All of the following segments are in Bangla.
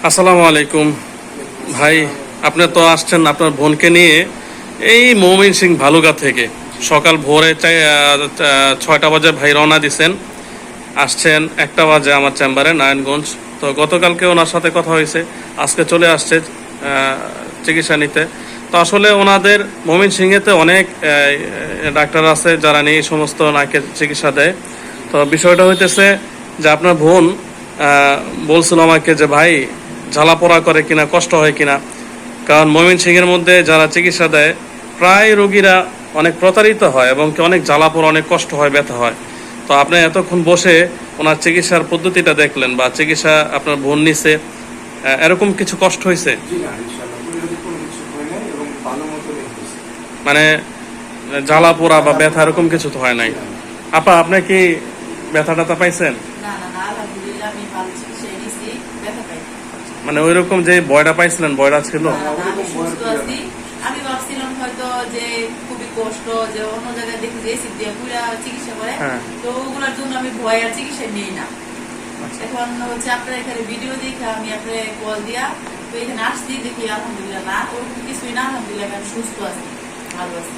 আসসালামু আলাইকুম ভাই, আপনি তো আসছেন আপনার বোনকে নিয়ে এই ময়মনসিংহ ভালুকা থেকে। সকাল ভোরে 6টা বাজে ভাই রওনা দিছেন, আসছেন 1টা বাজে আমার চেম্বারে নারায়ণগঞ্জ। তো গতকালকে ওনার সাথে কথা হয়েছে, আজকে চলে আসছে চিকিৎসা নিতে। তো আসলে ওনাদের ময়মনসিংহেতে অনেক ডাক্তার আছে যারা নিয়ে এই সমস্ত নাকের চিকিৎসা দেয়। তো বিষয়টা হইতেছে যে আপনার বোন বলছিল আমাকে যে ভাই জ্বালা পোড়া করে কিনা, কষ্ট হয় কিনা। কারণ ময়মনসিংহের মধ্যে যারা চিকিৎসা দেয় প্রায় রোগীরা অনেক প্রতারিত হয় এবং অনেক জ্বালা পোড়া, অনেক কষ্ট হয়, ব্যথা হয়। তো আপনি এতক্ষণ বসে ওনার চিকিৎসার পদ্ধতিটা দেখলেন বা চিকিৎসা আপনার বোন নিছে, এরকম কিছু কষ্ট হয়েছে? মানে জ্বালা পোড়া বা ব্যথা এরকম কিছু তো হয় নাই? আপা, আপনি কি ব্যথা ট্যাথা পাইছেন? মানে ওই রকম যে বয়টা পাইছিলেন, বয়টা ছিল? আমি ভাবছিলাম হয়তো যে খুবই কষ্ট, যে অন্য জায়গায় দেখি যে এসিড দিয়ে পুরা চিকিৎসা করে, তো ওগুলোর জন্য আমি ভয় আর চিকিৎসা নেই না। এখন হচ্ছে আপনার এখানে ভিডিও দেখে আমি আপনার কল দিয়া তো এখানে আসছি, দেখি আলহামদুলিল্লাহ না ওরকম কিছুই না, আলহামদুলিল্লাহ আমি সুস্থ আছি, ভালো আছি।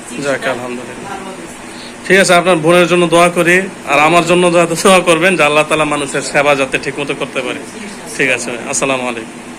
ঠিক আছে, আপনার বোনের জন্য দোয়া করি, আর আমার জন্য দোয়া করবেন যে আল্লাহ তাআলা মানুষের সেবা যাতে ঠিক মতো করতে পারে। ঠিক আছে, আসসালামু আলাইকুম।